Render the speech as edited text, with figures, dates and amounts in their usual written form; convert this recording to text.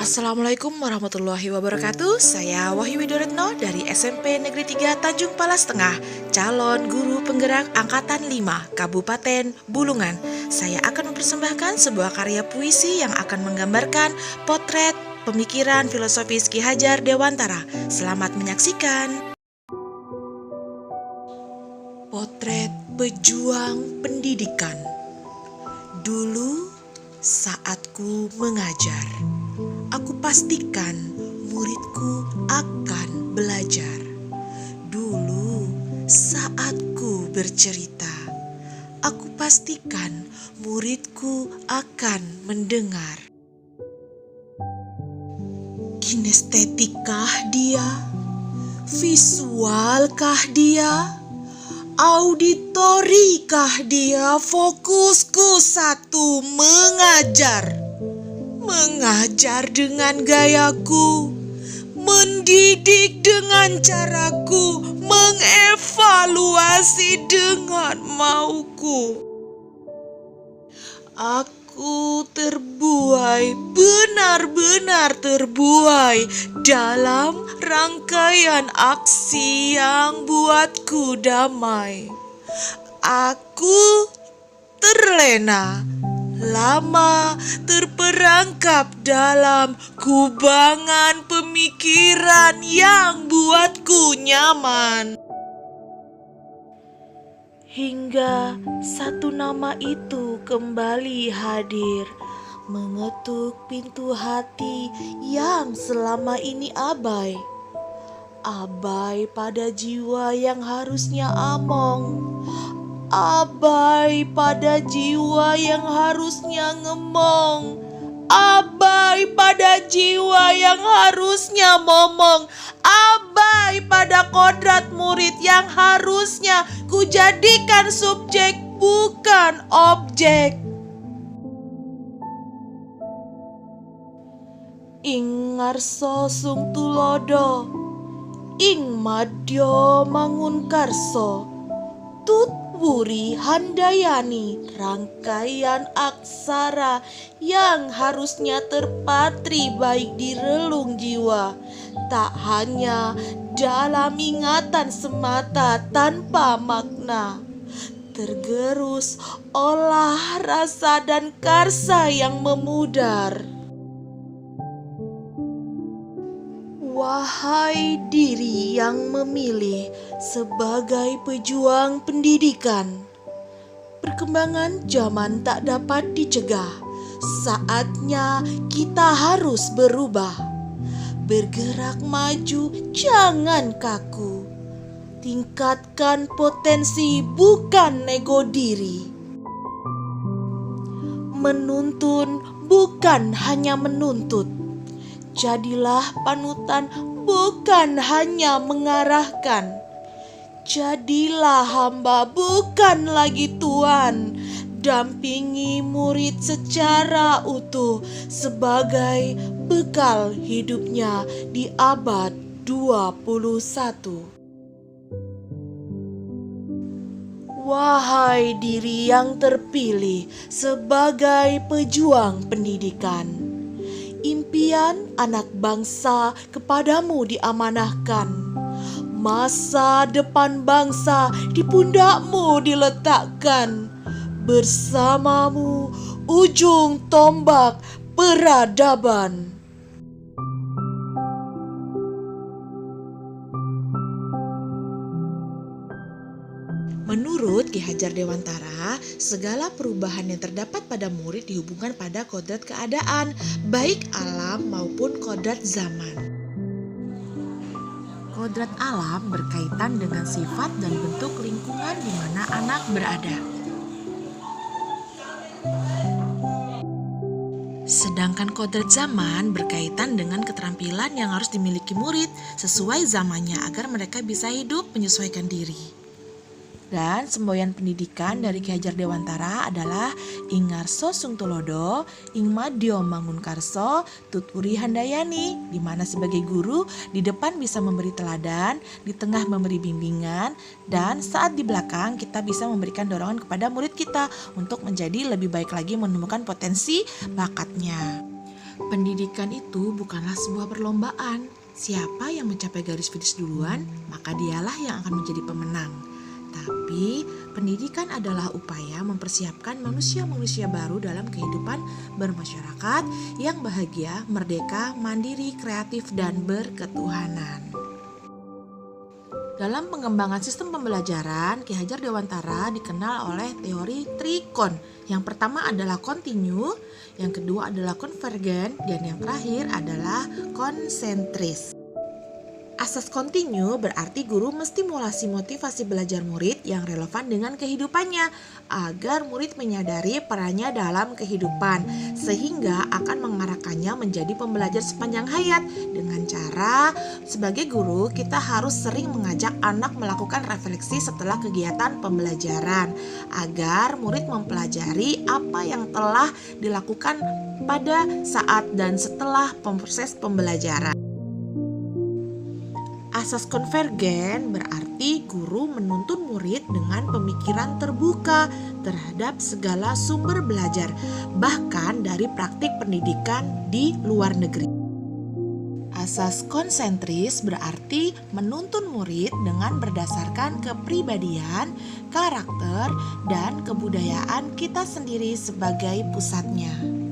Assalamualaikum warahmatullahi wabarakatuh. Saya Wahyu Widoretno dari SMP Negeri 3 Tanjung Palas Tengah, calon guru penggerak Angkatan 5 Kabupaten Bulungan. Saya akan mempersembahkan sebuah karya puisi yang akan menggambarkan potret pemikiran filosofis Ki Hajar Dewantara. Selamat menyaksikan. Potret pejuang pendidikan. Dulu saat ku mengajar, aku pastikan muridku akan belajar. Dulu saat ku bercerita, aku pastikan muridku akan mendengar. Kinestetikah dia? Visualkah dia? Auditorikah dia? Fokusku satu, mengajar. Mengajar dengan gayaku, mendidik dengan caraku, mengevaluasi dengan mauku. Aku terbuai, benar-benar terbuai dalam rangkaian aksi yang buatku damai. Aku terlena, lama terperangkap dalam kubangan pemikiran yang buatku nyaman. Hingga satu nama itu kembali hadir, mengetuk pintu hati yang selama ini abai. Abai pada jiwa yang harusnya among, abai pada jiwa yang harusnya ngemong, abai pada jiwa yang harusnya momong, abai pada kodrat murid yang harusnya ku jadikan subjek bukan objek. Ing ngarso sung tulodo, ing madya mangun karso, tut wuri handayani rangkaian aksara yang harusnya terpatri baik di relung jiwa, tak hanya dalam ingatan semata tanpa makna, tergerus olah rasa dan karsa yang memudar. Wahai diri yang memilih sebagai pejuang pendidikan, perkembangan zaman tak dapat dicegah. Saatnya kita harus berubah, bergerak maju, jangan kaku. Tingkatkan potensi, bukan nego diri. Menuntun bukan hanya menuntut. Jadilah panutan, bukan hanya mengarahkan. Jadilah hamba, bukan lagi tuan. Dampingi murid secara utuh sebagai bekal hidupnya di abad 21. Wahai diri yang terpilih sebagai pejuang pendidikan, impian anak bangsa kepadamu diamanahkan. Masa depan bangsa di pundakmu diletakkan. Bersamamu ujung tombak peradaban. Menurut Ki Hajar Dewantara, segala perubahan yang terdapat pada murid dihubungkan pada kodrat keadaan, baik alam maupun kodrat zaman. Kodrat alam berkaitan dengan sifat dan bentuk lingkungan di mana anak berada. Sedangkan kodrat zaman berkaitan dengan keterampilan yang harus dimiliki murid sesuai zamannya agar mereka bisa hidup menyesuaikan diri. Dan semboyan pendidikan dari Ki Hajar Dewantara adalah Ing Ngarso Sungtulodo, Ing Madyo Mangunkarso, Tuturi Handayani, di mana sebagai guru di depan bisa memberi teladan, di tengah memberi bimbingan, dan saat di belakang kita bisa memberikan dorongan kepada murid kita untuk menjadi lebih baik lagi menemukan potensi bakatnya. Pendidikan itu bukanlah sebuah perlombaan. Siapa yang mencapai garis finish duluan, maka dialah yang akan menjadi pemenang. Tapi pendidikan adalah upaya mempersiapkan manusia-manusia baru dalam kehidupan bermasyarakat yang bahagia, merdeka, mandiri, kreatif, dan berketuhanan. Dalam pengembangan sistem pembelajaran, Ki Hajar Dewantara dikenal oleh teori trikon. Yang pertama adalah kontinu, yang kedua adalah konvergen, dan yang terakhir adalah konsentris. Asas kontinu berarti guru menstimulasi motivasi belajar murid yang relevan dengan kehidupannya agar murid menyadari perannya dalam kehidupan sehingga akan mengarahkannya menjadi pembelajar sepanjang hayat. Dengan cara sebagai guru kita harus sering mengajak anak melakukan refleksi setelah kegiatan pembelajaran agar murid mempelajari apa yang telah dilakukan pada saat dan setelah proses pembelajaran. Asas konvergen berarti guru menuntun murid dengan pemikiran terbuka terhadap segala sumber belajar, bahkan dari praktik pendidikan di luar negeri. Asas konsentris berarti menuntun murid dengan berdasarkan kepribadian, karakter, dan kebudayaan kita sendiri sebagai pusatnya.